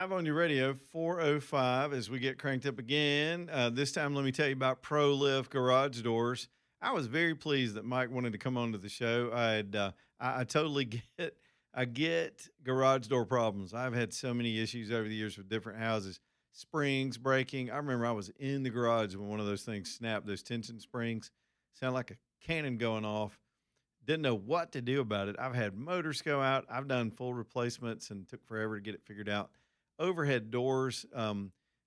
Live on your radio, 405, as we get cranked up again. This time, let me tell you about ProLift Garage Doors. I was very pleased that Mike wanted to come on to the show. I totally I get garage door problems. I've had so many issues over the years with different houses, springs breaking. I remember I was in the garage when one of those things snapped, those tension springs, sound like a cannon going off. Didn't know what to do about it. I've had motors go out. I've done full replacements and took forever to get it figured out. Overhead doors.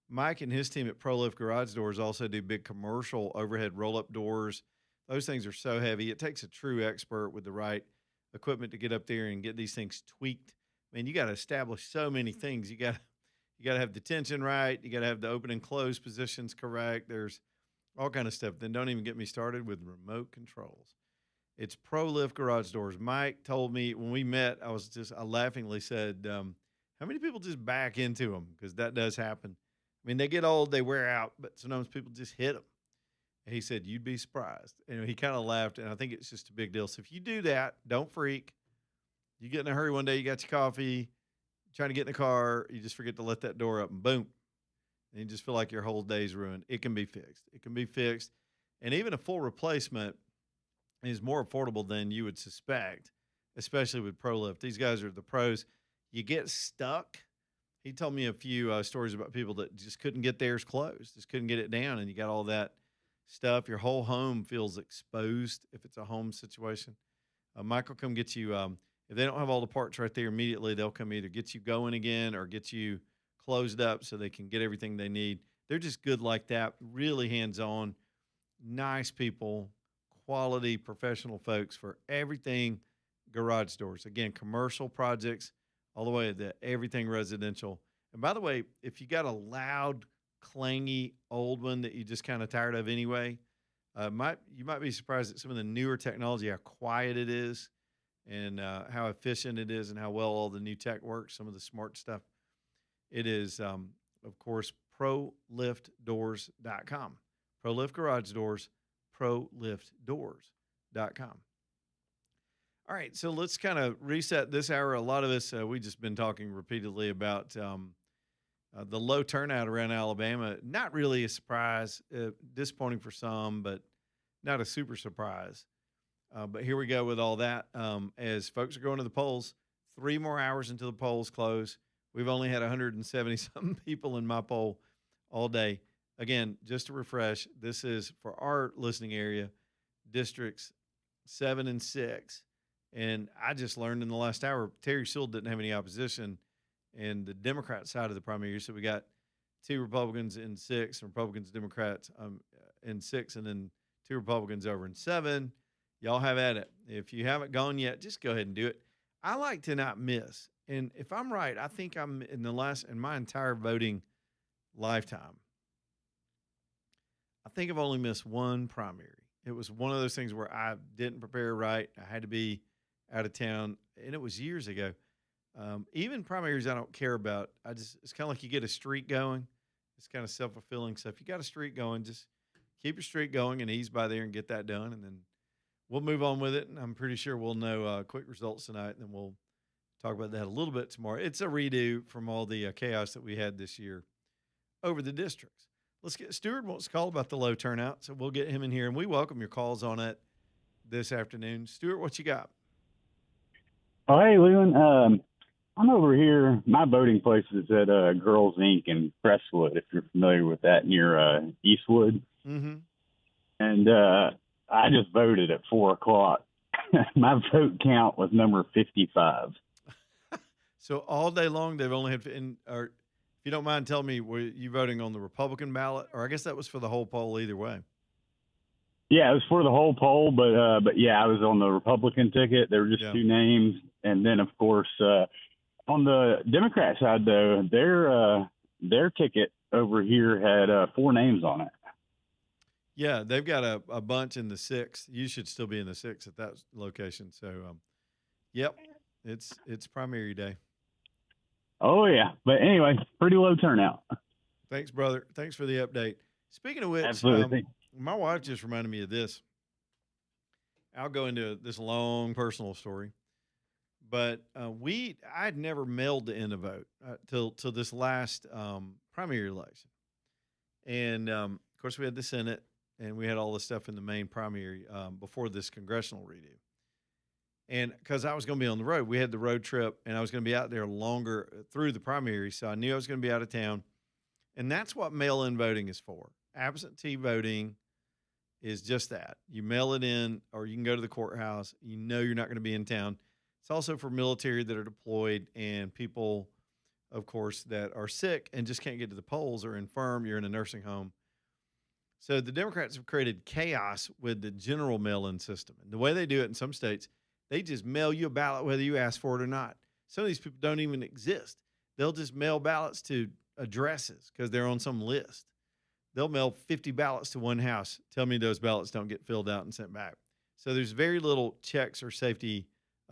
Mike and his team at ProLift Garage Doors also do big commercial overhead roll up doors. Those things are so heavy. It takes a true expert with the right equipment to get up there and get these things tweaked. Man, you got to establish so many things. You got to have the tension right. You got to have the open and close positions correct. There's all kind of stuff. Then don't even get me started with remote controls. It's ProLift Garage Doors. Mike told me when we met, I laughingly said, how many people just back into them? Because that does happen. I mean, they get old, they wear out, but sometimes people just hit them. And he said, you'd be surprised. And he kind of laughed, and I think it's just a big deal. So if you do that, don't freak. You get in a hurry one day, you got your coffee, trying to get in the car, you just forget to let that door up, and boom. And you just feel like your whole day's ruined. It can be fixed. It can be fixed. And even a full replacement is more affordable than you would suspect, especially with ProLift. These guys are the pros. You get stuck. He told me a few stories about people that just couldn't get theirs closed, just couldn't get it down, and you got all that stuff. Your whole home feels exposed if it's a home situation. Michael come get you. If they don't have all the parts right there immediately, they'll come either get you going again or get you closed up so they can get everything they need. They're just good like that, really hands on, nice people, quality professional folks for everything garage doors. Again, commercial projects all the way to everything residential. And by the way, if you got a loud, clangy old one that you just kind of tired of anyway, you might be surprised at some of the newer technology, how quiet it is, and how efficient it is, and how well all the new tech works. Some of the smart stuff. It is, of course, ProLiftDoors.com. ProLift Garage Doors, ProLiftDoors.com. All right, so let's kind of reset this hour. A lot of us, we just been talking repeatedly about the low turnout around Alabama. Not really a surprise, disappointing for some, but not a super surprise. But here we go with all that. As folks are going to the polls, 3 more hours until the polls close. We've only had 170 something people in my poll all day. Again, just to refresh, this is for our listening area, districts 7 and 6. And I just learned in the last hour, Terry Sewell didn't have any opposition in the Democrat side of the primary. So we got 2 Republicans in 6, and Republicans, Democrats in 6, and then 2 Republicans over in 7. Y'all have at it. If you haven't gone yet, just go ahead and do it. I like to not miss. And if I'm right, I think I'm in my entire voting lifetime, I think I've only missed one primary. It was one of those things where I didn't prepare right. I had to be out of town, and it was years ago. Even primaries I don't care about. It's kind of like you get a streak going. It's kind of self-fulfilling. So if you got a streak going, just keep your streak going and ease by there and get that done. And then we'll move on with it. And I'm pretty sure we'll know quick results tonight. And then we'll talk about that a little bit tomorrow. It's a redo from all the chaos that we had this year over the districts. Let's get Stuart wants to call about the low turnout. So we'll get him in here, and we welcome your calls on it this afternoon. Stuart, what you got? Oh, hey, Leland. I'm over here. My voting place is at Girls Inc. in Crestwood, if you're familiar with that, near Eastwood. Mm-hmm. And I just voted at 4 o'clock. My vote count was number 55. So all day long, they've only had, or if you don't mind telling me, were you voting on the Republican ballot? Or I guess that was for the whole poll either way. Yeah, it was for the whole poll, but yeah, I was on the Republican ticket. There were just 2 names. And then, of course, on the Democrat side, though, their ticket over here had 4 names on it. Yeah, they've got a bunch in the 6. You should still be in the 6 at that location. So, yep, it's primary day. Oh, yeah. But anyway, pretty low turnout. Thanks, brother. Thanks for the update. Speaking of which, absolutely. My wife just reminded me of this. I'll go into this long personal story. But I had never mailed in a vote till this last primary election, and of course we had the Senate, and we had all the stuff in the main primary before this congressional redo. And because I was going to be on the road, we had the road trip, and I was going to be out there longer through the primary, so I knew I was going to be out of town, and that's what mail-in voting is for. Absentee voting is just that. You mail it in, or you can go to the courthouse. You know you're not going to be in town. It's also for military that are deployed and people, of course, that are sick and just can't get to the polls or infirm. You're in a nursing home. So the Democrats have created chaos with the general mail-in system. And the way they do it in some states, they just mail you a ballot whether you ask for it or not. Some of these people don't even exist. They'll just mail ballots to addresses because they're on some list. They'll mail 50 ballots to one house. Tell me those ballots don't get filled out and sent back. So there's very little checks or safety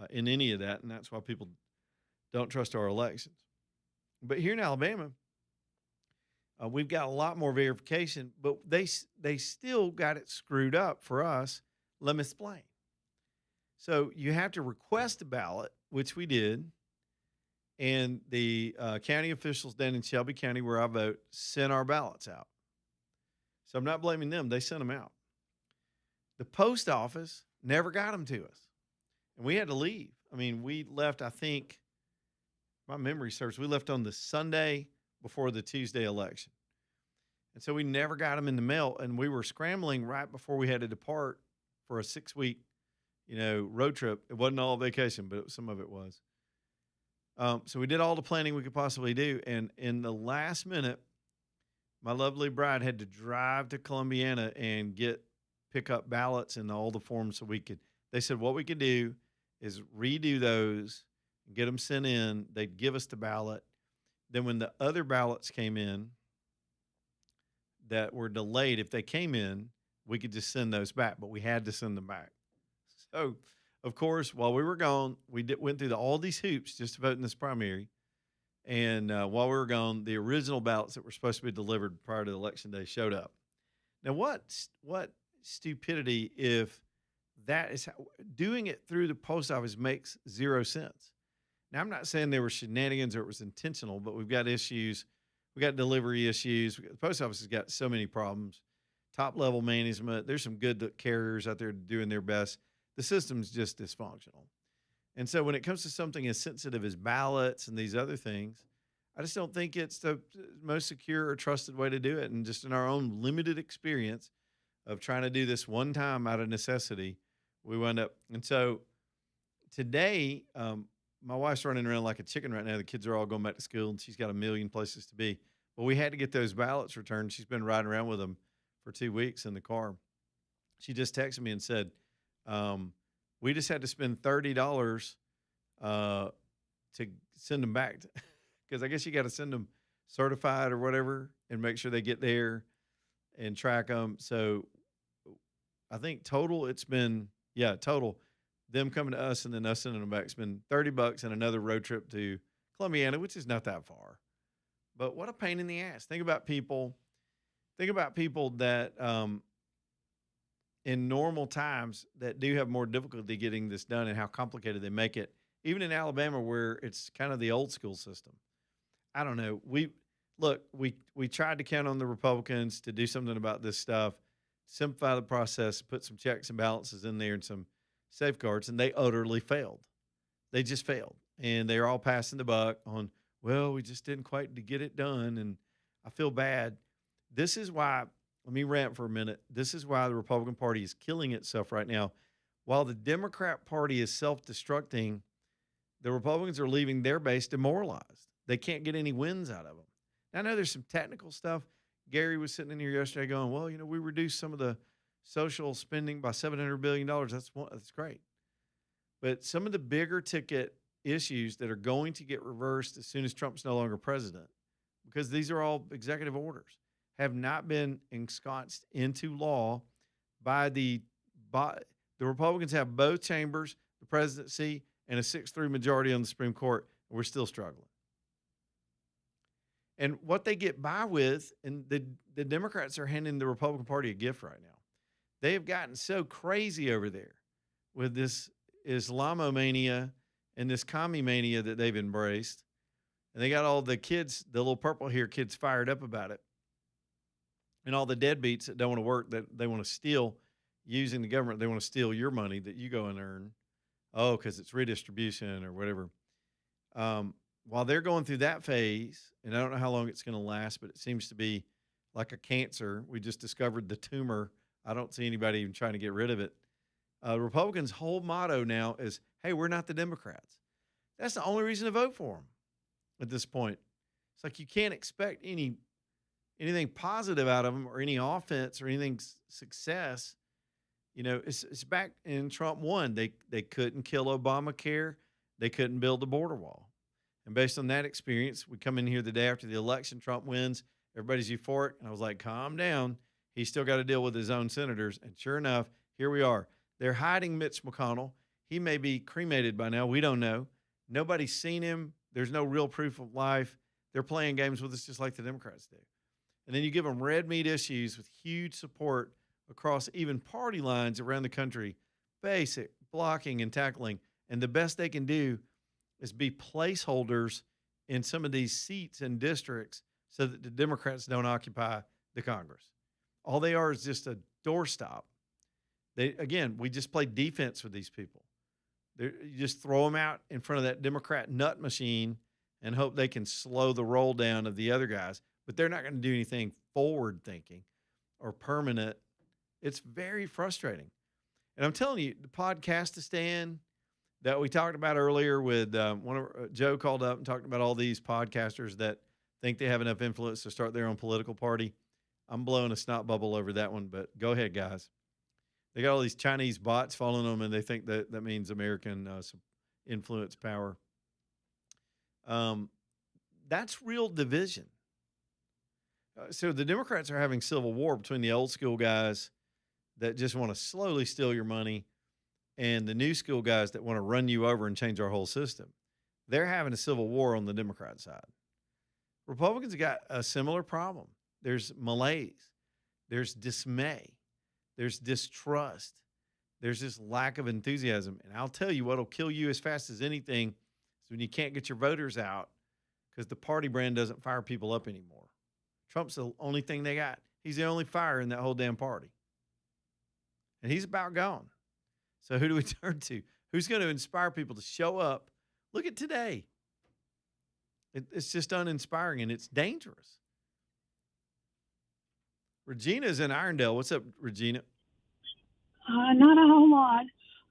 in any of that, and that's why people don't trust our elections. But here in Alabama, we've got a lot more verification, but they still got it screwed up for us. Let me explain. So you have to request a ballot, which we did, and the county officials down in Shelby County, where I vote, sent our ballots out. So I'm not blaming them. They sent them out. The post office never got them to us, and we had to leave. I mean, we left, I think, my memory serves, we left on the Sunday before the Tuesday election. And so we never got them in the mail, and we were scrambling right before we had to depart for a 6-week, road trip. It wasn't all vacation, but some of it was. So we did all the planning we could possibly do, and in the last minute, my lovely bride had to drive to Columbiana and pick up ballots and all the forms so they said what we could do is redo those and get them sent in. They'd give us the ballot. Then when the other ballots came in that were delayed, if they came in, we could just send those back, but we had to send them back. So, of course, while we were gone, we went through all these hoops just to vote in this primary. And while we were gone, the original ballots that were supposed to be delivered prior to election day showed up. Now, what stupidity if that is doing it through the post office makes zero sense. Now, I'm not saying there were shenanigans or it was intentional, but we've got issues. We got delivery issues. The post office has got so many problems. Top level management. There's some good carriers out there doing their best. The system's just dysfunctional. And so when it comes to something as sensitive as ballots and these other things, I just don't think it's the most secure or trusted way to do it. And just in our own limited experience of trying to do this one time out of necessity, we wound up. And so today, my wife's running around like a chicken right now. The kids are all going back to school, and she's got a million places to be. But we had to get those ballots returned. She's been riding around with them for 2 weeks in the car. She just texted me and said, we just had to spend $30 to send them back because I guess you got to send them certified or whatever and make sure they get there and track them. So I think total them coming to us and then us sending them back, it's been $30 and another road trip to Columbiana, which is not that far. But what a pain in the ass. Think about people that in normal times that do have more difficulty getting this done and how complicated they make it, even in Alabama where it's kind of the old school system. I don't know. We tried to count on the Republicans to do something about this stuff, simplify the process, put some checks and balances in there and some safeguards, and they utterly failed. They just failed. And they're all passing the buck on, well, we just didn't quite get it done, and I feel bad. This is why, let me rant for a minute. This is why the Republican Party is killing itself right now. While the Democrat Party is self-destructing, the Republicans are leaving their base demoralized. They can't get any wins out of them. Now, I know there's some technical stuff. Gary was sitting in here yesterday going, well, we reduced some of the social spending by $700 billion. That's great. But some of the bigger ticket issues that are going to get reversed as soon as Trump's no longer president, because these are all executive orders, have not been ensconced into law by the Republicans have both chambers, the presidency, and a 6-3 majority on the Supreme Court, and we're still struggling. And what they get by with, and the Democrats are handing the Republican Party a gift right now. They have gotten so crazy over there with this Islamomania and this commie mania that they've embraced. And they got all the kids, the little purple hair kids, fired up about it. And all the deadbeats that don't want to work, that they want to steal using the government. They want to steal your money that you go and earn. Oh, because it's redistribution or whatever. While they're going through that phase, and I don't know how long it's going to last, but it seems to be like a cancer. We just discovered the tumor. I don't see anybody even trying to get rid of it. Republicans' whole motto now is, hey, we're not the Democrats. That's the only reason to vote for them at this point. It's like you can't expect anything positive out of them or any offense or anything success. You know, it's back in Trump won. They couldn't kill Obamacare. They couldn't build the border wall. And based on that experience, we come in here the day after the election, Trump wins, everybody's euphoric. And I was like, calm down. He's still got to deal with his own senators. And sure enough, here we are. They're hiding Mitch McConnell. He may be cremated by now. We don't know. Nobody's seen him. There's no real proof of life. They're playing games with us just like the Democrats do. And then you give them red meat issues with huge support across even party lines around the country, basic blocking and tackling. And the best they can do is be placeholders in some of these seats and districts so that the Democrats don't occupy the Congress. All they are is just a doorstop. We just play defense with these people. You just throw them out in front of that Democrat nut machine and hope they can slow the roll down of the other guys. But they're not going to do anything forward thinking or permanent. It's very frustrating. And I'm telling you, the Podcastistan that we talked about earlier with Joe called up and talked about all these podcasters that think they have enough influence to start their own political party. I'm blowing a snot bubble over that one, but go ahead, guys. They got all these Chinese bots following them, and they think that means American influence power. That's real division. So the Democrats are having civil war between the old school guys that just want to slowly steal your money and the new school guys that want to run you over and change our whole system. They're having a civil war on the Democrat side. Republicans got a similar problem. There's malaise. There's dismay. There's distrust. There's this lack of enthusiasm. And I'll tell you what'll kill you as fast as anything is when you can't get your voters out because the party brand doesn't fire people up anymore. Trump's the only thing they got. He's the only fire in that whole damn party. And he's about gone. So who do we turn to? Who's going to inspire people to show up? Look at today. It's just uninspiring, and it's dangerous. Regina's in Irondale. What's up, Regina? Not a whole lot.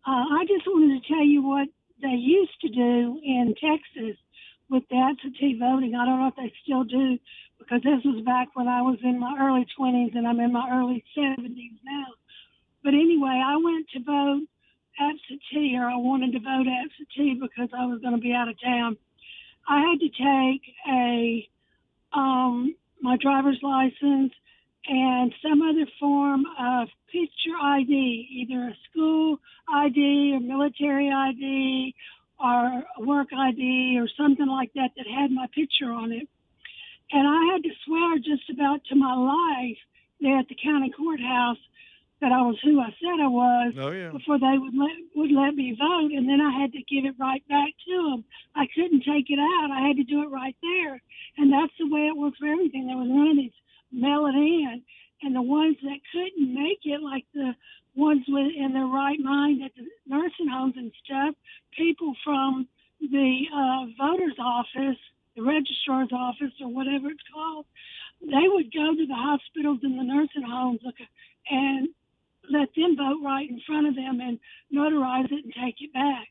I just wanted to tell you what they used to do in Texas with the absentee voting. I don't know if they still do, because this was back when I was in my early 20s, and I'm in my early 70s now. But anyway, I went to vote absentee, or I wanted to vote absentee because I was going to be out of town. I had to take my driver's license and some other form of picture ID, either a school ID or military ID or a work ID or something like that that had my picture on it. And I had to swear just about to my life there at the county courthouse that I was who I said I was before they would let me vote. And then I had to give it right back to them. I couldn't take it out. I had to do it right there. And that's the way it was for everything. There was none of these mail it in. And the ones that couldn't make it, like the ones in their right mind at the nursing homes and stuff, people from the voter's office, the registrar's office, or whatever it's called, they would go to the hospitals and the nursing homes and let them vote right in front of them and notarize it and take it back.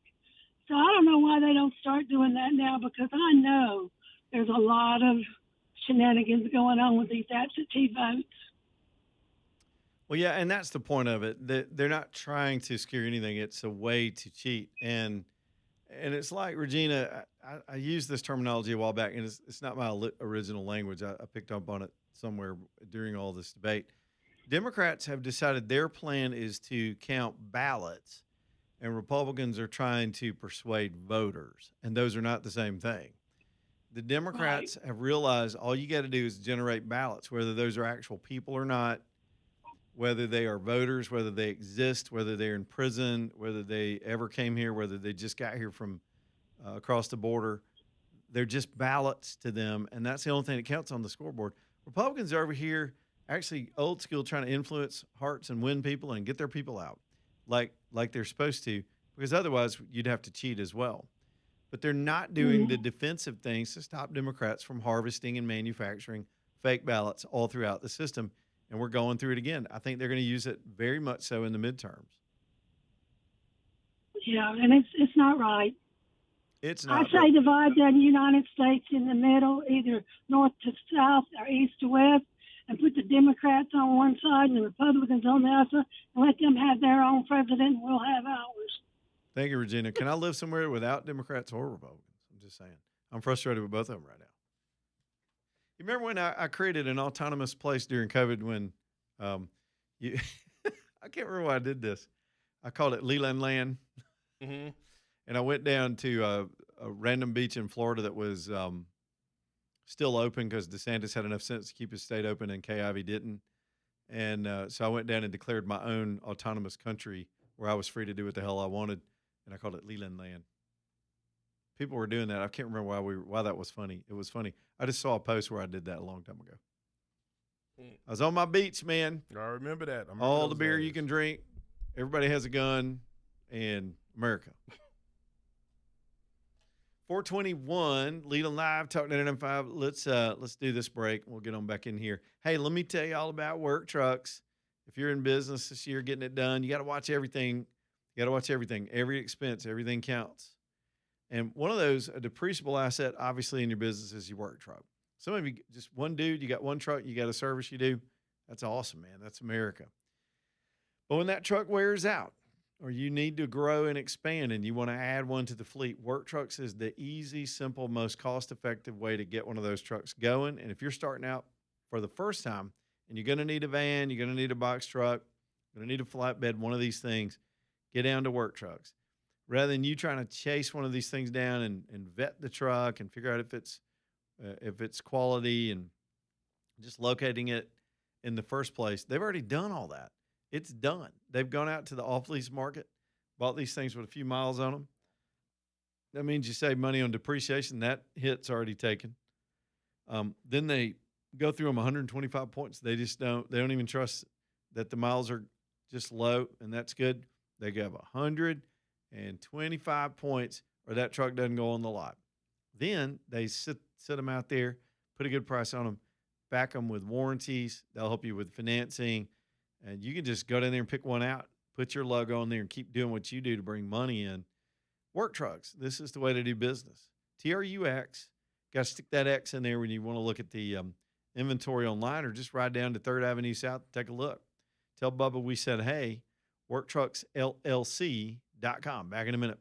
So I don't know why they don't start doing that now, because I know there's a lot of shenanigans going on with these absentee votes. Well, yeah, and that's the point of it. They're not trying to scare anything. It's a way to cheat. And it's like, Regina, I used this terminology a while back, and it's not my original language. I picked up on it somewhere during all this debate. Democrats have decided their plan is to count ballots, and Republicans are trying to persuade voters, and those are not the same thing. The Democrats have realized all you got to do is generate ballots, whether those are actual people or not, whether they are voters, whether they exist, whether they're in prison, whether they ever came here, whether they just got here from across the border. They're just ballots to them, and that's the only thing that counts on the scoreboard. Republicans are over here actually old school, trying to influence hearts and win people and get their people out, like they're supposed to, because otherwise you'd have to cheat as well. But they're not doing the defensive things to stop Democrats from harvesting and manufacturing fake ballots all throughout the system. And we're going through it again. I think they're going to use it very much so in the midterms. Yeah, and it's not right. It's not. I say divide the United States in the middle, either north to south or east to west, and put the Democrats on one side and the Republicans on the other, and let them have their own president, and we'll have ours. Thank you, Regina. Can I live somewhere without Democrats or Republicans? I'm just saying. I'm frustrated with both of them right now. You remember when I created an autonomous place during COVID when you I can't remember why I did this. I called it Leland Land. Mm-hmm. And I went down to a random beach in Florida that was still open because DeSantis had enough sense to keep his state open and Kay Ivey didn't. And so I went down and declared my own autonomous country where I was free to do what the hell I wanted. And I called it Leland Land. People were doing that. I can't remember why that was funny. It was funny. I just saw a post where I did that a long time ago. I was on my beach, man. I remember that. All the beer you can drink. Everybody has a gun. And America. 421, Leland Live, Talk 99.5. Let's do this break. We'll get on back in here. Hey, let me tell you all about work trucks. If you're in business this year getting it done, you got to watch everything. You got to watch everything. Every expense, everything counts. And one of those, a depreciable asset, obviously, in your business is your work truck. Some of you, just one dude, you got one truck, you got a service you do. That's awesome, man. That's America. But when that truck wears out, or you need to grow and expand and you want to add one to the fleet, Work Trucks is the easy, simple, most cost-effective way to get one of those trucks going. And if you're starting out for the first time and you're going to need a van, you're going to need a box truck, you're going to need a flatbed, one of these things, get down to Work Trucks. Rather than you trying to chase one of these things down and vet the truck and figure out if it's quality and just locating it in the first place, they've already done all that. It's done. They've gone out to the off-lease market, bought these things with a few miles on them. That means you save money on depreciation. That hit's already taken. Then they go through them 125 points. They don't even trust that the miles are just low, and that's good. They have 125 points or that truck doesn't go on the lot. Then they sit them out there, put a good price on them, back them with warranties. They'll help you with financing. And you can just go down there and pick one out, put your logo on there, and keep doing what you do to bring money in. Work Trucks, this is the way to do business. TRUX, got to stick that X in there when you want to look at the inventory online, or just ride down to 3rd Avenue South and take a look. Tell Bubba we said, hey, WorkTrucksLLC.com. Back in a minute.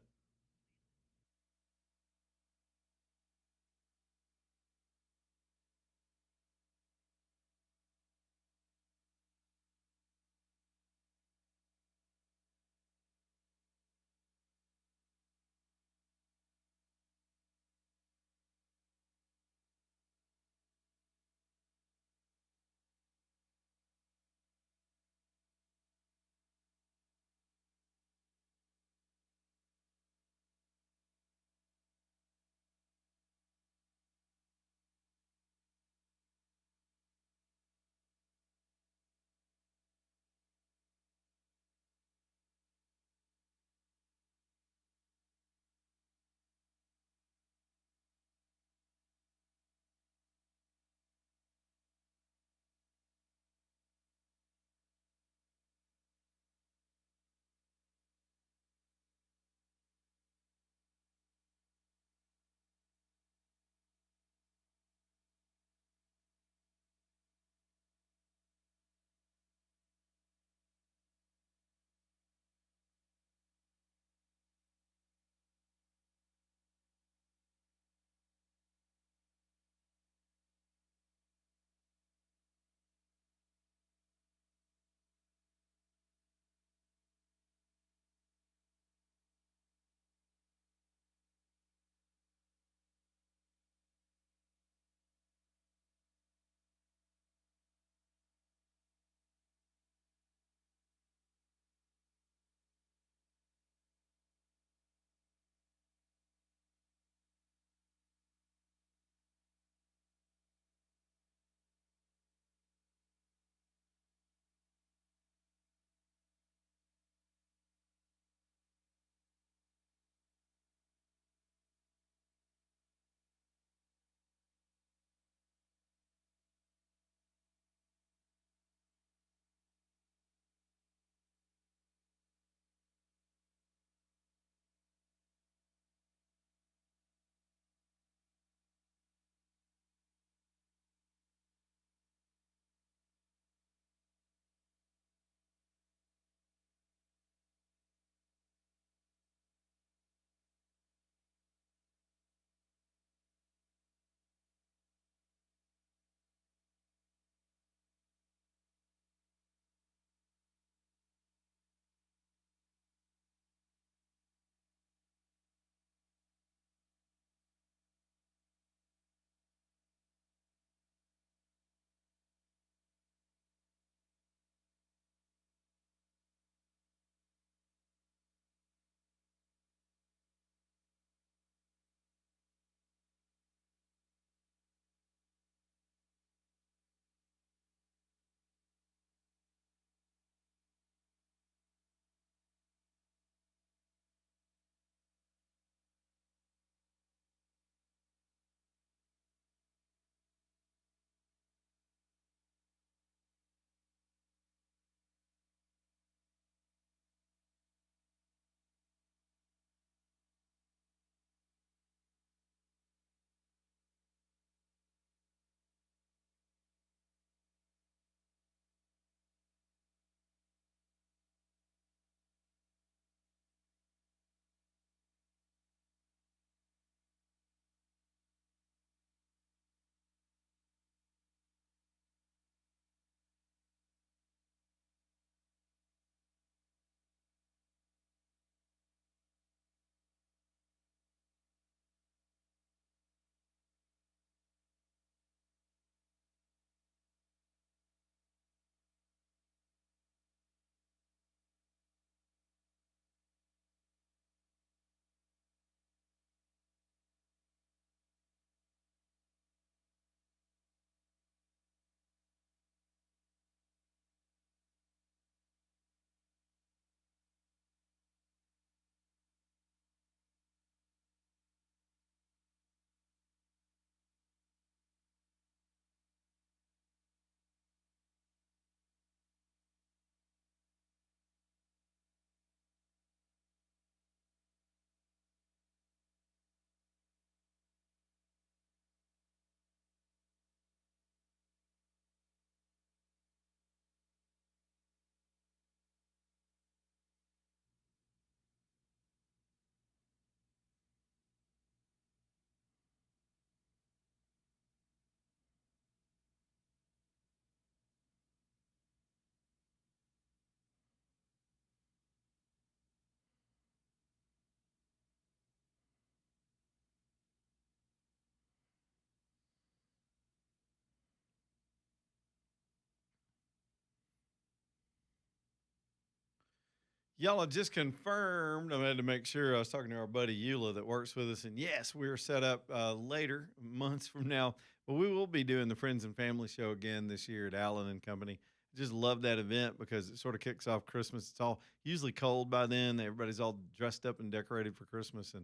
Y'all, I just confirmed. I had to make sure I was talking to our buddy Eula that works with us. And yes, we're set up later, months from now. But we will be doing the Friends and Family Show again this year at Allen and Company. Just love that event because it sort of kicks off Christmas. It's all usually cold by then. Everybody's all dressed up and decorated for Christmas.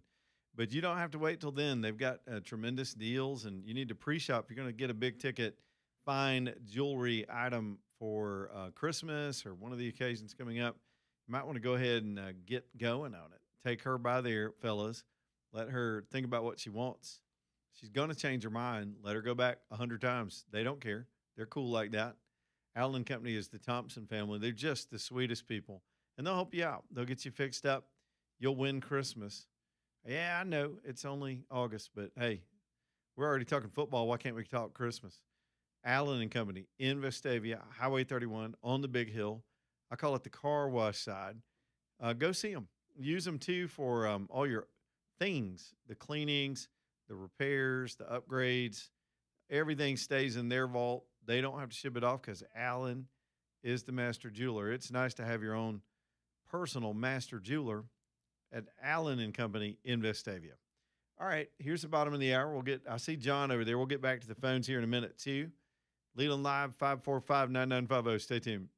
But you don't have to wait till then. They've got tremendous deals, and you need to pre-shop. You're going to get a big ticket, fine jewelry item for Christmas or one of the occasions coming up. You might want to go ahead and get going on it. Take her by there, fellas. Let her think about what she wants. She's going to change her mind. Let her go back 100 times. They don't care. They're cool like that. Allen Company is the Thompson family. They're just the sweetest people, and they'll help you out. They'll get you fixed up. You'll win Christmas. Yeah, I know it's only August, but hey, we're already talking football. Why can't we talk Christmas? Allen and Company in Vestavia, Highway 31 on the Big Hill. I call it the car wash side. Go see them. Use them too for all your things, the cleanings, the repairs, the upgrades. Everything stays in their vault. They don't have to ship it off because Allen is the master jeweler. It's nice to have your own personal master jeweler at Allen and Company in Vestavia. All right, here's the bottom of the hour. I see John over there. We'll get back to the phones here in a minute too. Leland Live 545-9950. Stay tuned.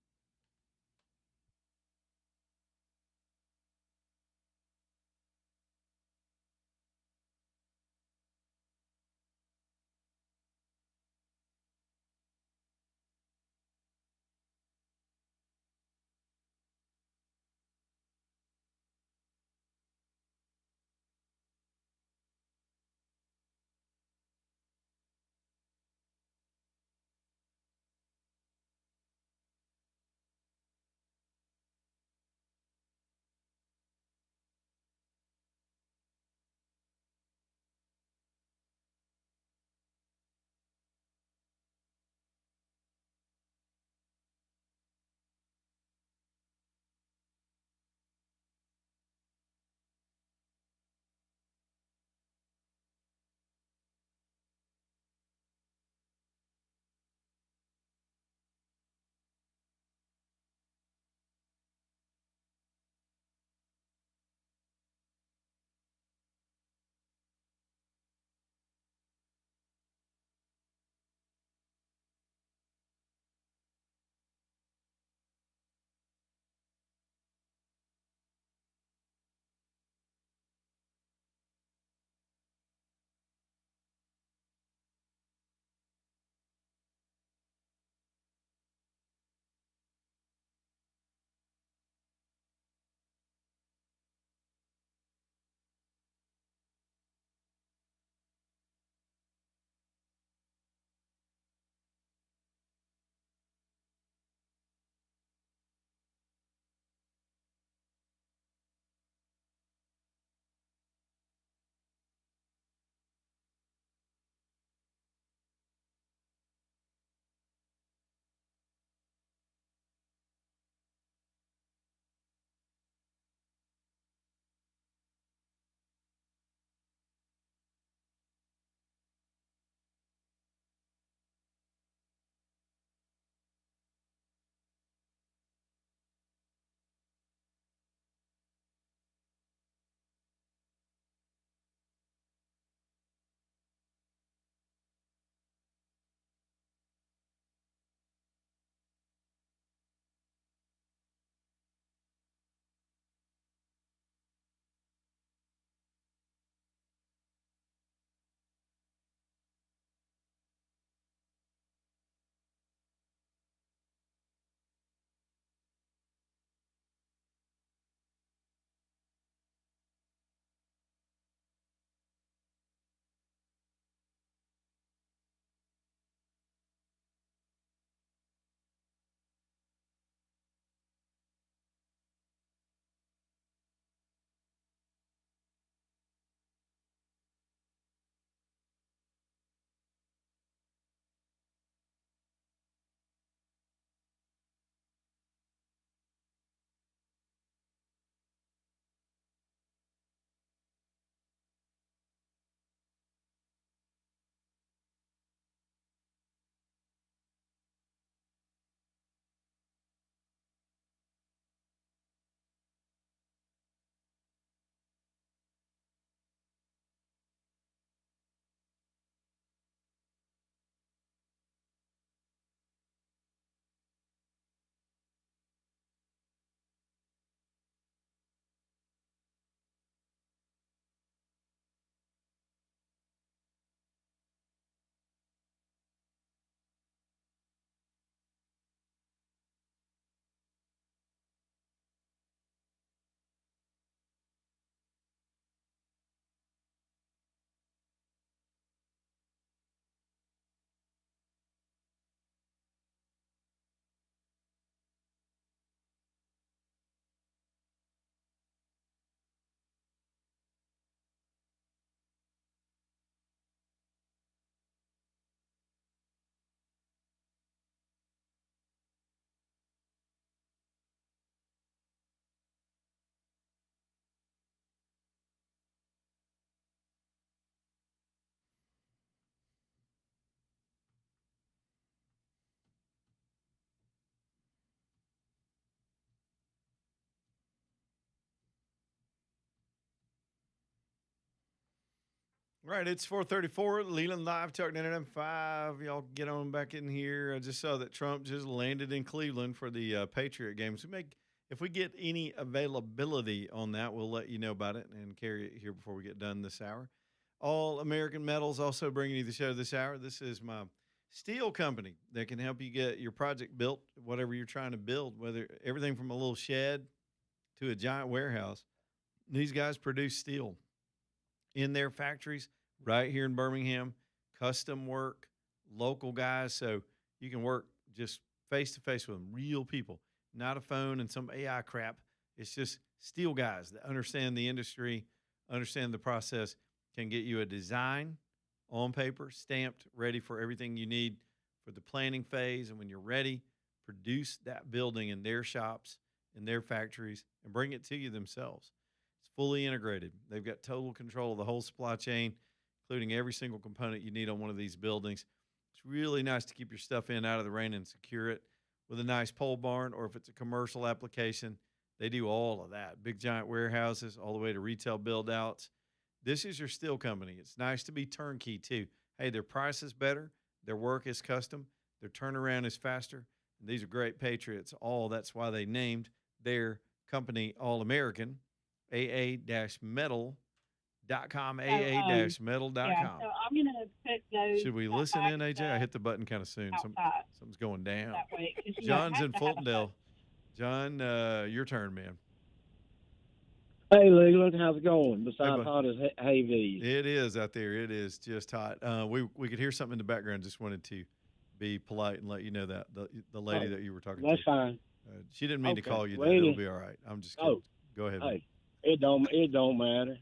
Right, it's 4:34, Leland Live, Talk Internet 5. Y'all get on back in here. I just saw that Trump just landed in Cleveland for the Patriot games. If we get any availability on that, we'll let you know about it and carry it here before we get done this hour. All American Metals also bringing you the show this hour. This is my steel company that can help you get your project built, whatever you're trying to build, whether everything from a little shed to a giant warehouse. These guys produce steel in their factories right here in Birmingham, custom work, local guys. So you can work just face to face with them, real people, not a phone and some AI crap. It's just steel guys that understand the industry, understand the process, can get you a design on paper, stamped, ready for everything you need for the planning phase. And when you're ready, produce that building in their shops, in their factories, and bring it to you themselves. It's fully integrated. They've got total control of the whole supply chain, including every single component you need on one of these buildings. It's really nice to keep your stuff in out of the rain and secure it with a nice pole barn, or if it's a commercial application, they do all of that. Big giant warehouses all the way to retail build outs. This is your steel company. It's nice to be turnkey too. Hey, their price is better. Their work is custom. Their turnaround is faster. And these are great patriots. That's why they named their company All American. AA-metal.com, AA-metal.com. Yeah, so I'm going to put those. Should we listen in, AJ? I hit the button kind of soon. Something's going down. That way, John's in Fultondale. John, your turn, man. Hey, Leland, how's it going? Besides hot as hay. It is out there. It is just hot. We could hear something in the background. Just wanted to be polite and let you know that the lady that you were talking to. That's fine. She didn't mean to call you that. It'll be all right. I'm just kidding. Go ahead. Hey, it don't matter.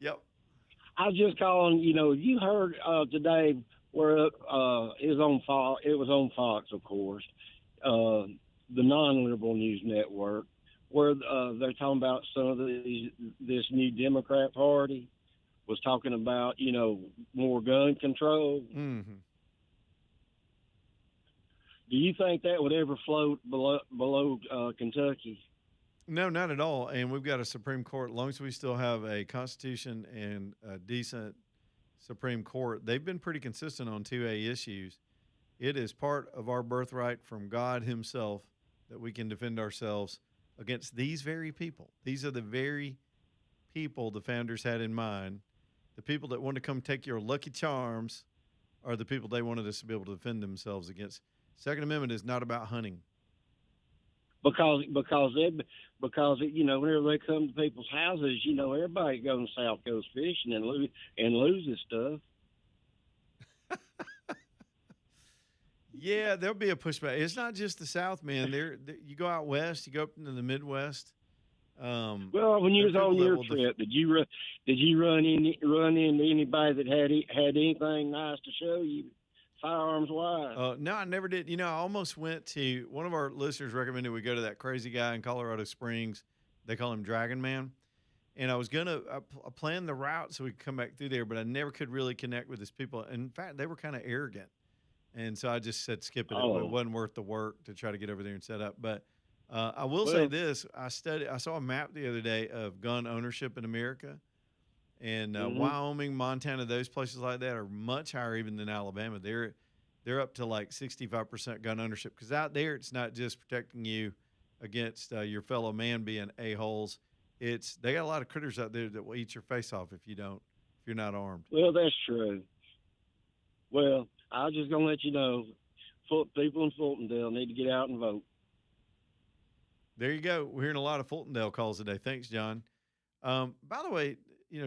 Yep. I was just calling. You heard today where it was on Fox. It was on Fox, of course, the non-liberal news network, where they're talking about some of this new Democrat Party was talking about, more gun control. Mm-hmm. Do you think that would ever float below Kentucky? No, not at all. And we've got a Supreme Court. As long as we still have a Constitution and a decent Supreme Court, they've been pretty consistent on 2A issues. It is part of our birthright from God himself that we can defend ourselves against these very people. These are the very people the founders had in mind. The people that want to come take your Lucky Charms are the people they wanted us to be able to defend themselves against. Second Amendment is not about hunting. Because whenever they come to people's houses, everybody goes south, goes fishing and loses stuff. Yeah, there'll be a pushback. It's not just the South, man. You go out west, you go up into the Midwest. Well, when you was on your trip, did you run into anybody that had anything nice to show you, firearms wise? No, I never did. I almost went to one of our listeners recommended we go to that crazy guy in Colorado Springs. They call him Dragon Man. And I was I planned the route so we could come back through there, but I never could really connect with his people. In fact, they were kind of arrogant. And so I just said, skip it. It wasn't worth the work to try to get over there and set up. But I will say this. I saw a map the other day of gun ownership in America. And Wyoming, Montana, those places like that are much higher even than Alabama. They're up to like 65% gun ownership. Because out there, it's not just protecting you against your fellow man being a-holes. They got a lot of critters out there that will eat your face off if you're not armed. Well, that's true. Well, I was just going to let you know, people in Fultondale need to get out and vote. There you go. We're hearing a lot of Fultondale calls today. Thanks, John. By the way,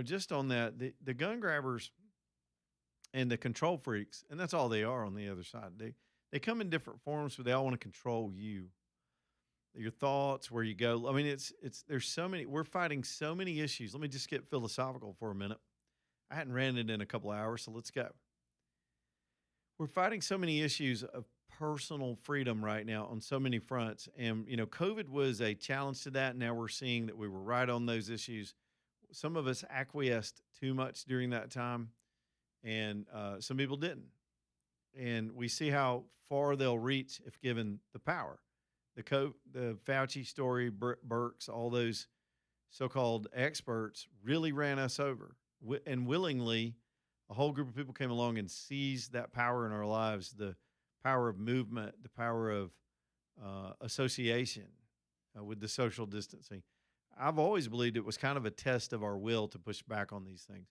just on that, the gun grabbers and the control freaks, and that's all they are on the other side. They come in different forms, but they all want to control you, your thoughts, where you go. I mean, there's so many. We're fighting so many issues. Let me just get philosophical for a minute. I hadn't ran it in a couple of hours, so let's go. We're fighting so many issues of personal freedom right now on so many fronts. And, COVID was a challenge to that. Now we're seeing that we were right on those issues. Some of us acquiesced too much during that time, and some people didn't. And we see how far they'll reach if given the power. The Fauci story, Birx, all those so-called experts really ran us over and willingly, a whole group of people came along and seized that power in our lives, the power of movement, the power of association with the social distancing. I've always believed it was kind of a test of our will to push back on these things.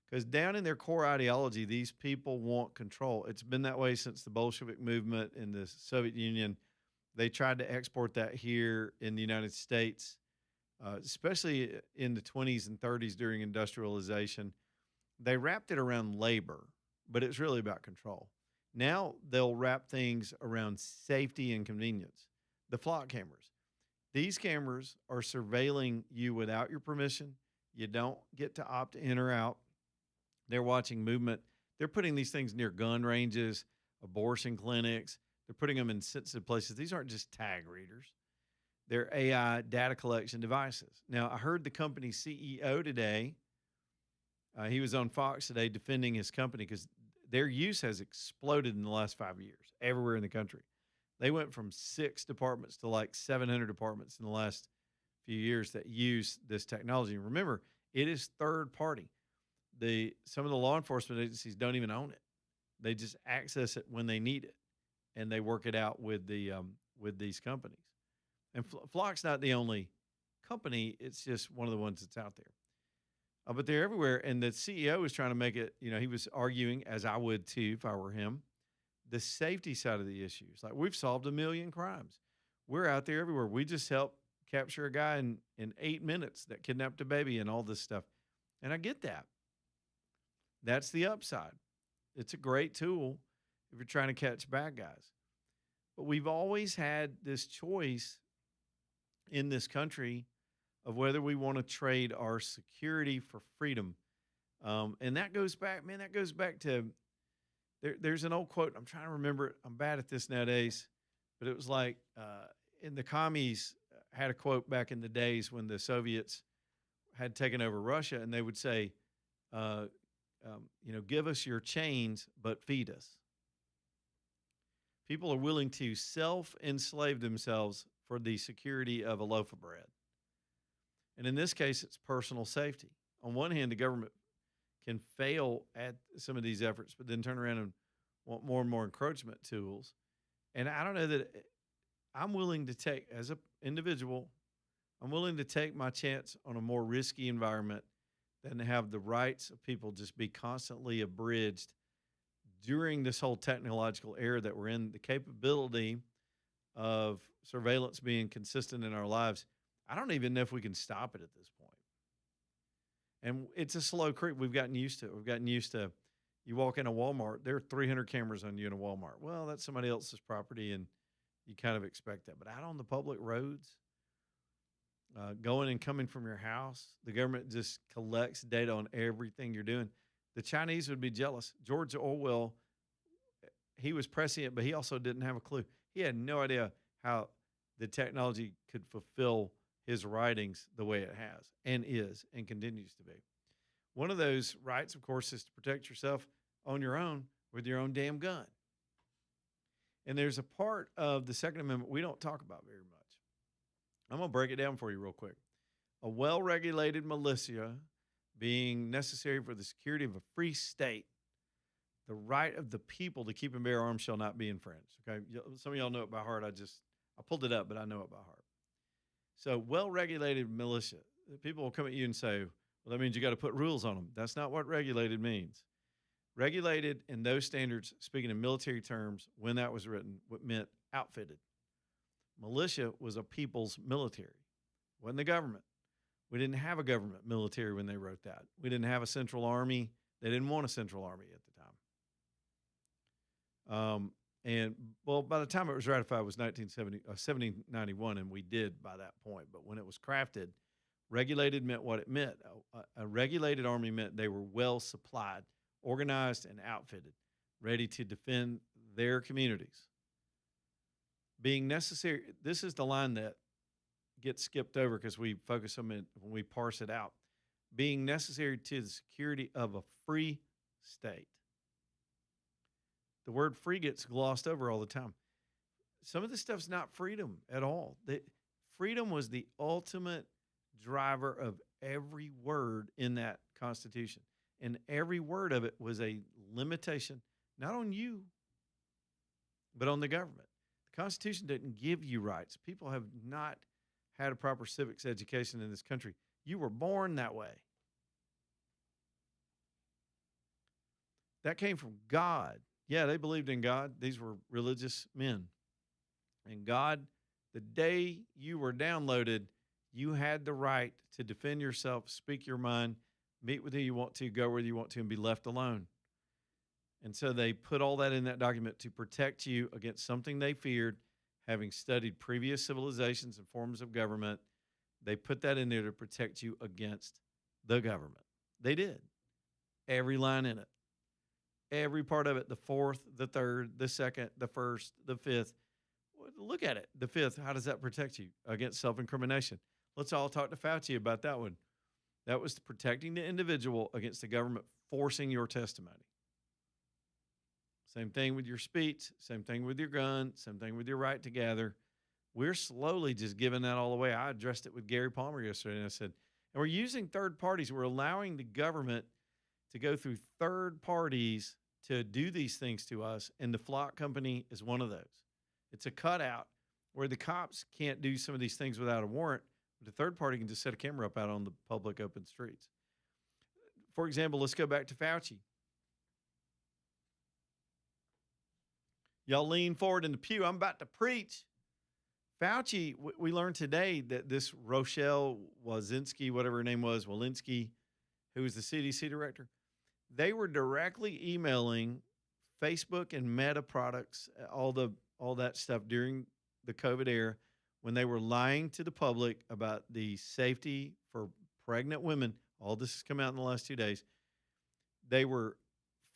Because down in their core ideology, these people want control. It's been that way since the Bolshevik movement in the Soviet Union. They tried to export that here in the United States, especially in the 20s and 30s during industrialization. They wrapped it around labor, but it's really about control. Now they'll wrap things around safety and convenience. The flock cameras. These cameras are surveilling you without your permission. You don't get to opt in or out. They're watching movement. They're putting these things near gun ranges, abortion clinics. They're putting them in sensitive places. These aren't just tag readers. They're AI data collection devices. Now, I heard the company CEO today, he was on Fox today defending his company because their use has exploded in the last 5 years everywhere in the country. They went from 6 departments to like 700 departments in the last few years that use this technology. And remember, it is third party. Some of the law enforcement agencies don't even own it. They just access it when they need it, and they work it out with these companies. And Flock's not the only company; it's just one of the ones that's out there. But they're everywhere, and the CEO is trying to make it. He was arguing, as I would too if I were him, the safety side of the issues. Like, we've solved 1 million crimes. We're out there everywhere. We just helped capture a guy in 8 minutes that kidnapped a baby and all this stuff. And I get that. That's the upside. It's a great tool if you're trying to catch bad guys. But we've always had this choice in this country of whether we want to trade our security for freedom. And that goes back, to, there's an old quote. I'm trying to remember it. I'm bad at this nowadays. But it was like, in the commies had a quote back in the days when the Soviets had taken over Russia, and they would say, give us your chains, but feed us. People are willing to self-enslave themselves for the security of a loaf of bread. And in this case, it's personal safety. On one hand, the government can fail at some of these efforts, but then turn around and want more and more encroachment tools. And I don't know that I'm willing to take, as an individual, I'm willing to take my chance on a more risky environment than to have the rights of people just be constantly abridged during this whole technological era that we're in. The capability of surveillance being consistent in our lives, I don't even know if we can stop it at this point. And it's a slow creep. We've gotten used to it. We've gotten used to, you walk in a Walmart, there are 300 cameras on you in a Walmart. Well, that's somebody else's property, and you kind of expect that. But out on the public roads, going and coming from your house, the government just collects data on everything you're doing. The Chinese would be jealous. George Orwell, he was prescient, but he also didn't have a clue. He had no idea how the technology could fulfill his writings the way it has and is and continues to be. One of those rights, of course, is to protect yourself on your own with your own damn gun. And there's a part of the Second Amendment we don't talk about very much. I'm going to break it down for you real quick. A well-regulated militia being necessary for the security of a free state, the right of the people to keep and bear arms shall not be infringed. Okay, some of y'all know it by heart. I pulled it up, but I know it by heart. So, well-regulated militia. People will come at you and say, well, that means you got to put rules on them. That's not what regulated means. Regulated in those standards, speaking in military terms, when that was written, what meant outfitted. Militia was a people's military. It wasn't the government. We didn't have a government military when they wrote that. We didn't have a central army. They didn't want a central army at the time. By the time it was ratified, it was 1791, and we did by that point. But when it was crafted, regulated meant what it meant. A regulated army meant they were well supplied, organized, and outfitted, ready to defend their communities. Being necessary, this is the line that gets skipped over because we focus on it when we parse it out. Being necessary to the security of a free state. The word free gets glossed over all the time. Some of this stuff's not freedom at all. Freedom was the ultimate driver of every word in that Constitution. And every word of it was a limitation, not on you, but on the government. The Constitution didn't give you rights. People have not had a proper civics education in this country. You were born that way. That came from God. Yeah, they believed in God. These were religious men. And God, the day you were downloaded, you had the right to defend yourself, speak your mind, meet with who you want to, go where you want to, and be left alone. And so they put all that in that document to protect you against something they feared, having studied previous civilizations and forms of government. They put that in there to protect you against the government. They did. Every line in it. Every part of it, the fourth, the third, the second, the first, the fifth. Look at it. The fifth, how does that protect you against self-incrimination? Let's all talk to Fauci about that one. That was protecting the individual against the government forcing your testimony. Same thing with your speech, same thing with your gun, same thing with your right to gather. We're slowly just giving that all away. I addressed it with Gary Palmer yesterday, and I said, and we're using third parties. We're allowing the government to go through third parties to do these things to us, and the Flock Company is one of those. It's a cutout where the cops can't do some of these things without a warrant. The third party can just set a camera up out on the public open streets. For example, let's go back to Fauci. Y'all lean forward in the pew. I'm about to preach. Fauci, we learned today that this Rochelle Walensky, whatever her name was, Walensky, who was the CDC director, they were directly emailing Facebook and Meta products, all that stuff during the COVID era, when they were lying to the public about the safety for pregnant women. All this has come out in the last 2 days. They were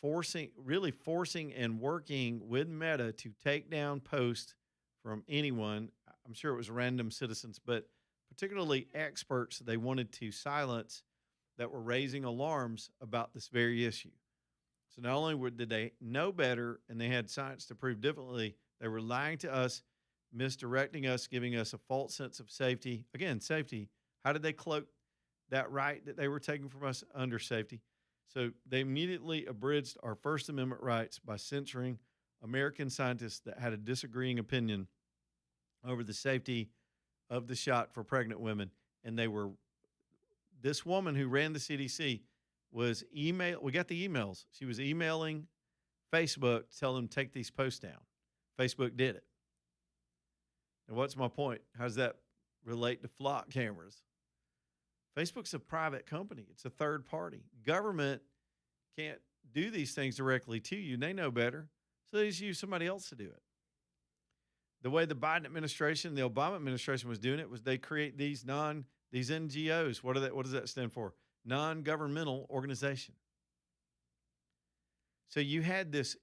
really forcing and working with Meta to take down posts from anyone. I'm sure it was random citizens, but particularly experts they wanted to silence that were raising alarms about this very issue. So not only did they know better and they had science to prove differently, they were lying to us, misdirecting us, giving us a false sense of safety. Again, safety. How did they cloak that right that they were taking from us under safety? So they immediately abridged our First Amendment rights by censoring American scientists that had a disagreeing opinion over the safety of the shot for pregnant women. And this woman who ran the CDC we got the emails. She was emailing Facebook to tell them to take these posts down. Facebook did it. And what's my point? How does that relate to Flock cameras? Facebook's a private company. It's a third party. Government can't do these things directly to you. They know better. So they just use somebody else to do it. The way the Biden administration, the Obama administration was doing it was they create these NGOs. What does that stand for? Non-governmental organization. So you had this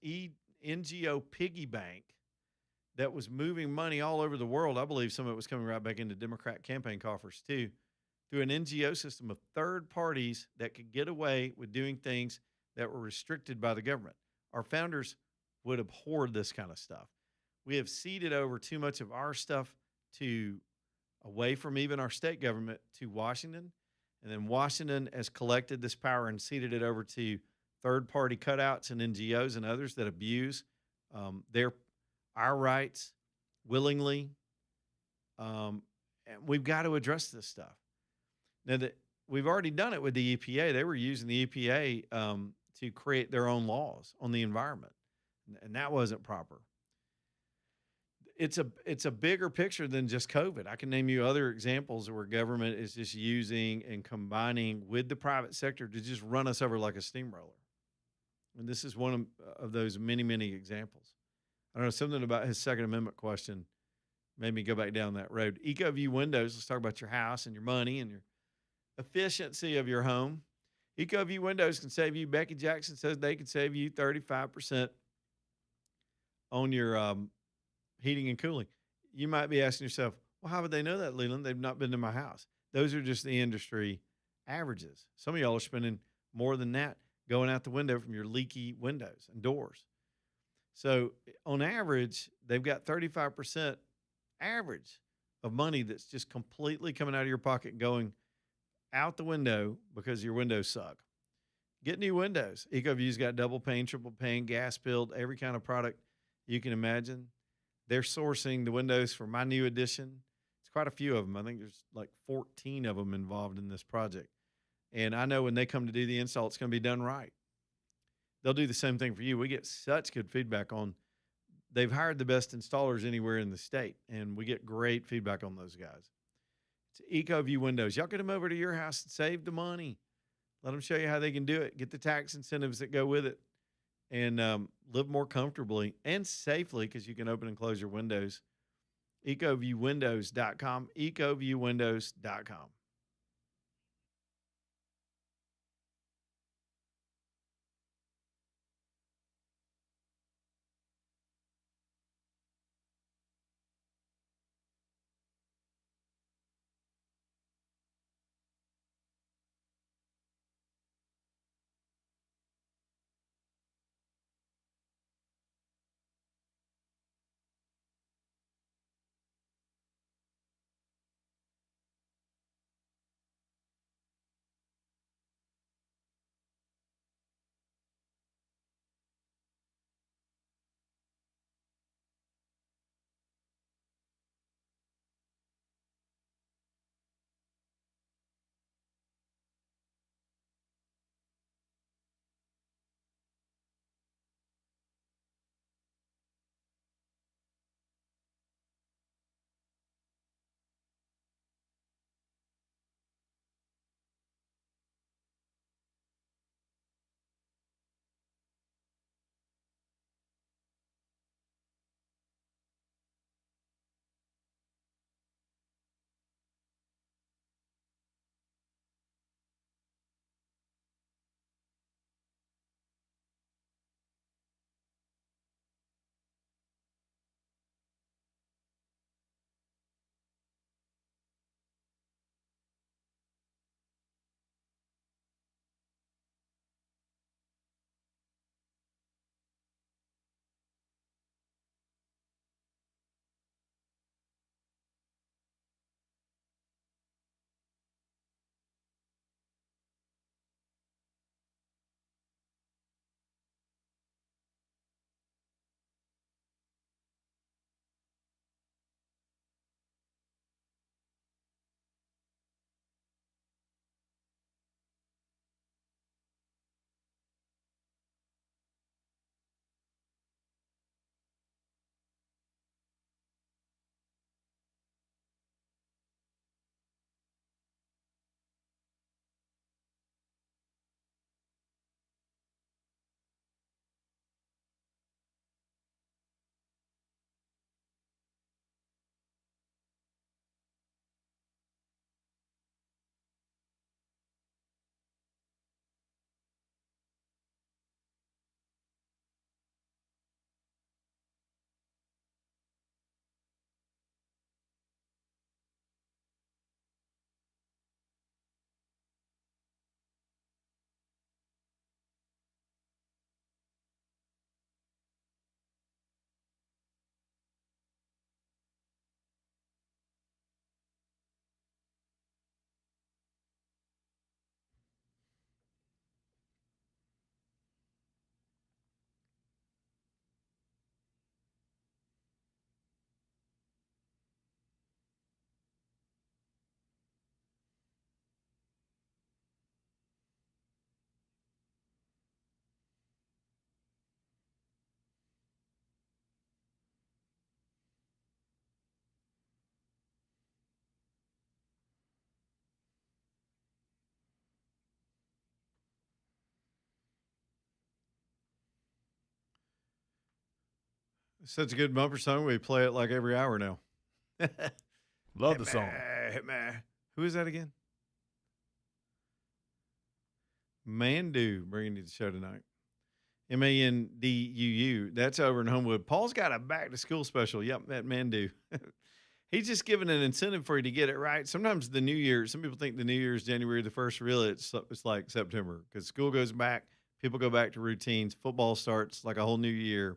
NGO piggy bank that was moving money all over the world. I believe some of it was coming right back into Democrat campaign coffers too, through an NGO system of third parties that could get away with doing things that were restricted by the government. Our founders would abhor this kind of stuff. We have ceded over too much of our stuff away from even our state government to Washington. And then Washington has collected this power and ceded it over to third-party cutouts and NGOs and others that abuse our rights willingly. And we've got to address this stuff. Now, we've already done it with the EPA. They were using the EPA to create their own laws on the environment, and that wasn't proper. It's a bigger picture than just COVID. I can name you other examples where government is just using and combining with the private sector to just run us over like a steamroller. And this is one of those many, many examples. I don't know, something about his Second Amendment question made me go back down that road. EcoView Windows, let's talk about your house and your money and your efficiency of your home. EcoView Windows can save you, Becky Jackson says they can save you 35% on your heating and cooling. You might be asking yourself, well, how would they know that, Leland? They've not been to my house. Those are just the industry averages. Some of y'all are spending more than that going out the window from your leaky windows and doors. So on average, they've got 35% average of money that's just completely coming out of your pocket and going out the window because your windows suck. Get new windows. EcoView's got double pane, triple pane, gas filled, every kind of product you can imagine. They're sourcing the windows for my new addition. It's quite a few of them. I think there's like 14 of them involved in this project. And I know when they come to do the install, it's going to be done right. They'll do the same thing for you. We get such good feedback on, they've hired the best installers anywhere in the state, and we get great feedback on those guys. It's EcoView Windows. Y'all get them over to your house and save the money. Let them show you how they can do it. Get the tax incentives that go with it, and live more comfortably and safely because you can open and close your windows. EcoViewWindows.com, EcoViewWindows.com. Such a good bumper song. We play it like every hour now. Love the song. Hit me. Who is that again? Mandu bringing you the show tonight. Manduu. That's over in Homewood. Paul's got a back to school special. Yep, that Mandu. He's just giving an incentive for you to get it right. Sometimes the new year, some people think the new year is January the 1st. Really, it's like September because school goes back. People go back to routines. Football starts like a whole new year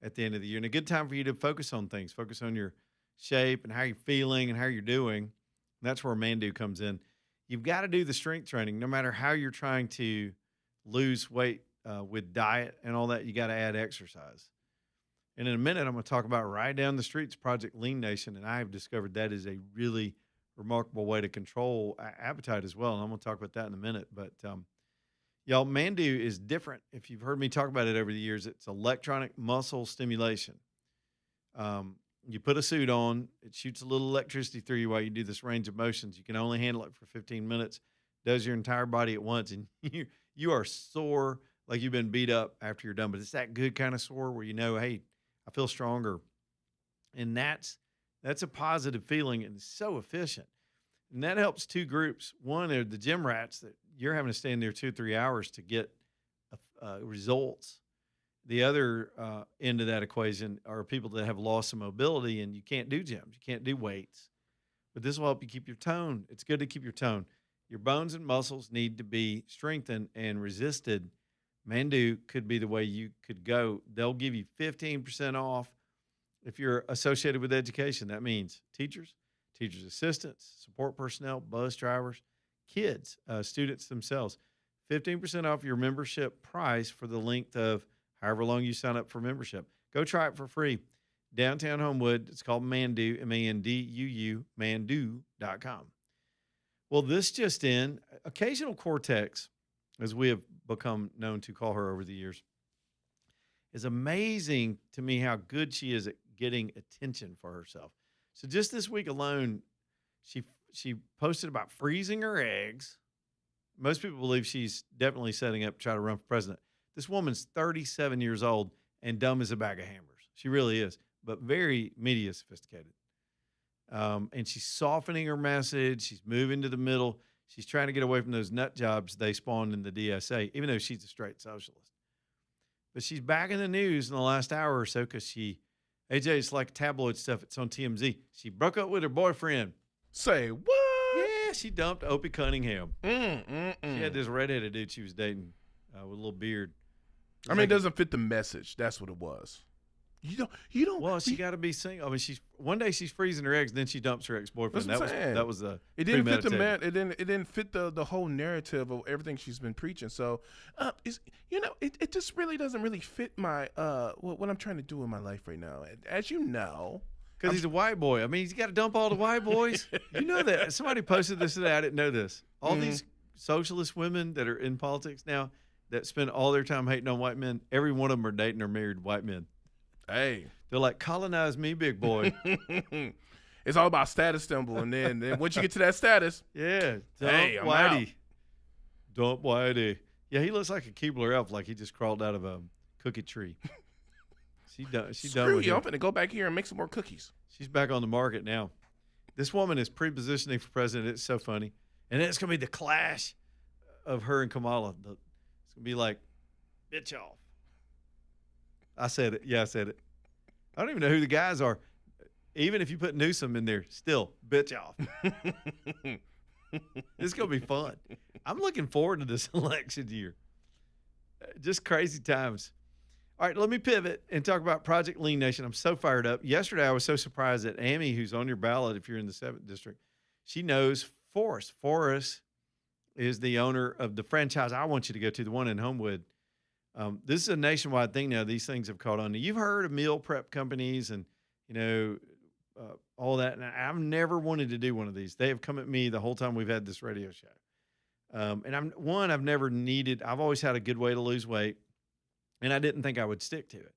at the end of the year. And a good time for you to focus on things. Focus on your shape and how you're feeling and how you're doing. And that's where Mandu comes in. you've got to do the strength training no matter how you're trying to lose weight with diet and all that. You got to add exercise. And in a minute, I'm going to talk about Right Down the Street's Project Lean Nation, and I have discovered that is a really remarkable way to control appetite as well. And I'm going to talk about that in a minute. But y'all, Mandu is different. If you've heard me talk about it over the years, it's electronic muscle stimulation. You put a suit on, it shoots a little electricity through you while you do this range of motions. You can only handle it for 15 minutes, does your entire body at once, and you are sore like you've been beat up after you're done. But it's that good kind of sore where you know, hey, I feel stronger. And that's a positive feeling, and it's so efficient. And that helps two groups. One are the gym rats that you're having to stand there 2 or 3 hours to get results. The other end of that equation are people that have lost some mobility, and you can't do gyms. You can't do weights. But this will help you keep your tone. It's good to keep your tone. Your bones and muscles need to be strengthened and resisted. Mandu could be the way you could go. They'll give you 15% off if you're associated with education. That means teachers, teachers' assistants, support personnel, bus drivers, kids, students themselves. 15% off your membership price for the length of however long you sign up for membership. Go try it for free. Downtown Homewood. It's called Mandu, MANDUU, mandu.com. Well, this just in, Occasional Cortex, as we have become known to call her over the years, is amazing to me how good she is at getting attention for herself. So just this week alone, she posted about freezing her eggs. Most people believe she's definitely setting up to try to run for president. This woman's 37 years old and dumb as a bag of hammers. She really is, but very media sophisticated. And she's softening her message. She's moving to the middle. She's trying to get away from those nut jobs they spawned in the DSA, even though she's a straight socialist. But she's back in the news in the last hour or so because AJ, it's like tabloid stuff. It's on TMZ. She broke up with her boyfriend. Say what? Yeah, she dumped Opie Cunningham. She had this redheaded dude she was dating with a little beard. I mean, it doesn't fit the message. That's what it was. You don't. Well, she got to be single. I mean, one day she's freezing her eggs, then she dumps her ex-boyfriend. That was the. It didn't fit the man. It didn't fit the whole narrative of everything she's been preaching. So, it just really doesn't really fit my what I'm trying to do in my life right now. As you know, because he's a white boy. I mean, he's got to dump all the white boys. You know that. Somebody posted this today. I didn't know this. All these socialist women that are in politics now that spend all their time hating on white men, every one of them are dating or married white men. Hey, they're like, colonize me, big boy. It's all about status symbol, and then once you get to that status, dump Whitey. Dump Whitey. Yeah, he looks like a Keebler elf, like he just crawled out of a cookie tree. She's done with you. him. I'm going to go back here and make some more cookies. She's back on the market now. This woman is pre-positioning for president. It's so funny, and then it's going to be the clash of her and Kamala. It's going to be like, bitch off. I said it. Yeah, I said it. I don't even know who the guys are. Even if you put Newsom in there, still, bitch off. It's going to be fun. I'm looking forward to this election year. Just crazy times. All right, let me pivot and talk about Project Lean Nation. I'm so fired up. Yesterday, I was so surprised that Amy, who's on your ballot if you're in the 7th District, she knows Forrest. Forrest is the owner of the franchise I want you to go to, the one in Homewood. This is a nationwide thing now. These things have caught on. You've heard of meal prep companies and, all that. And I've never wanted to do one of these. They have come at me the whole time we've had this radio show. And I've never needed, I've always had a good way to lose weight, and I didn't think I would stick to it.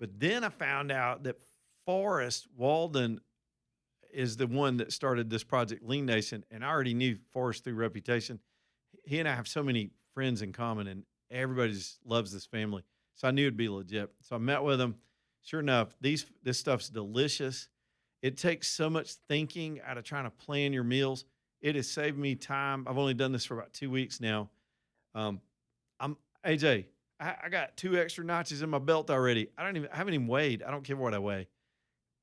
But then I found out that Forrest Walden is the one that started this Project Lean Nation, and I already knew Forrest through reputation. He and I have so many friends in common, and everybody just loves this family. So I knew it'd be legit. So I met with him. Sure enough, this stuff's delicious. It takes so much thinking out of trying to plan your meals. It has saved me time. I've only done this for about 2 weeks now. AJ, I got 2 extra notches in my belt already. I haven't even weighed. I don't care what I weigh.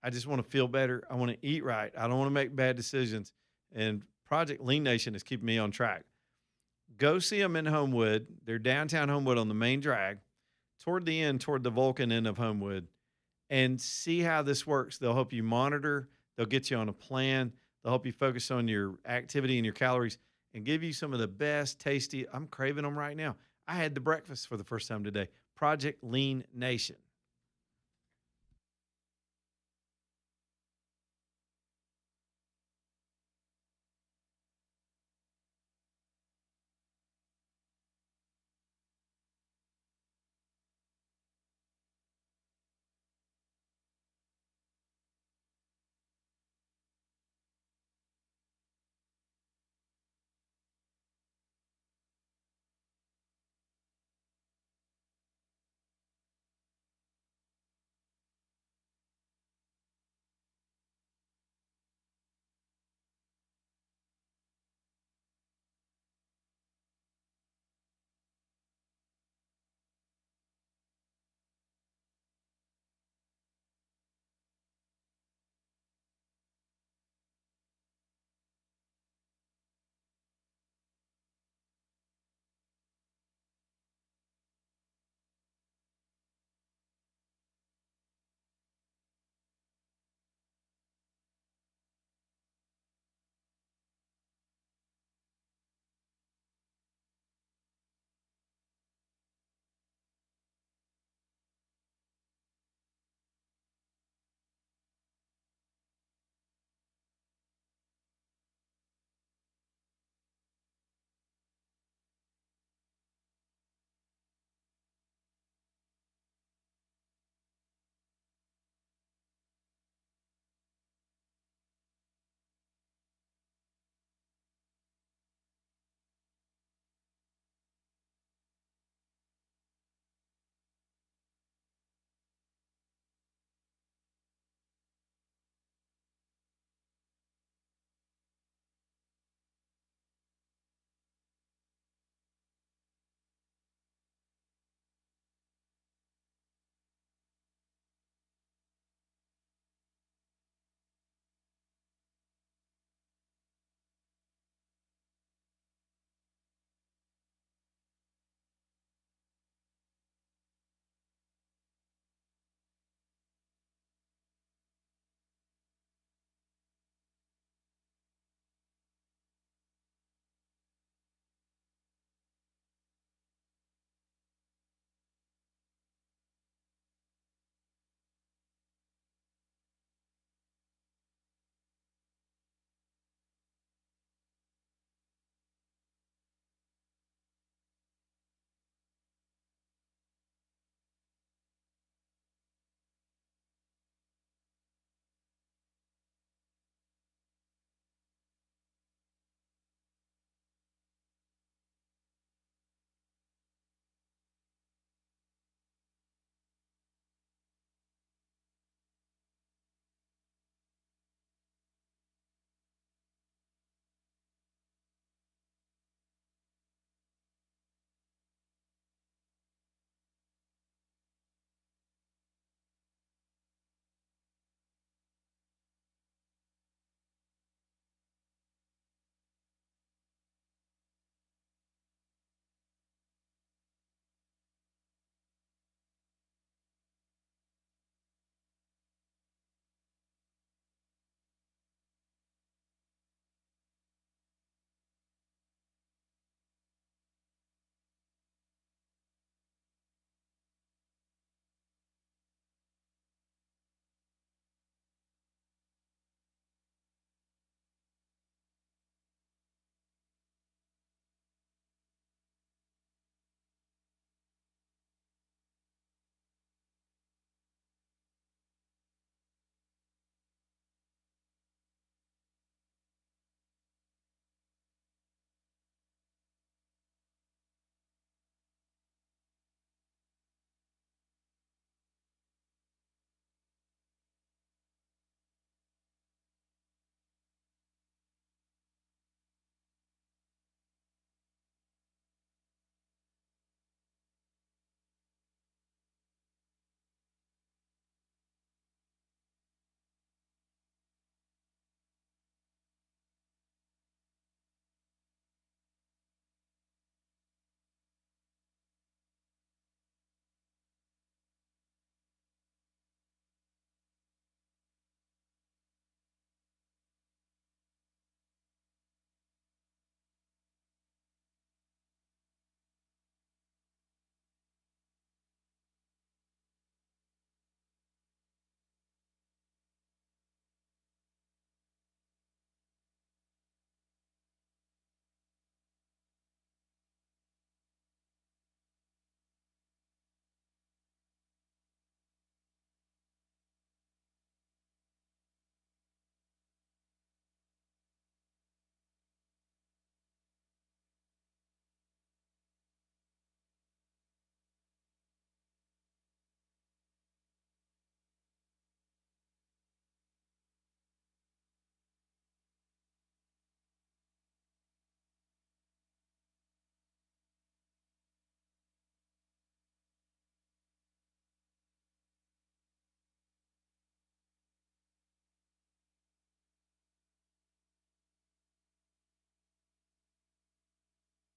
I just want to feel better. I want to eat right. I don't want to make bad decisions. And Project Lean Nation is keeping me on track. Go see them in Homewood. They're downtown Homewood on the main drag, toward the end, toward the Vulcan end of Homewood, and see how this works. They'll help you monitor. They'll get you on a plan. They'll help you focus on your activity and your calories. and give you some of the best tasty. I'm craving them right now. I had the breakfast for the first time today. Project Lean Nation.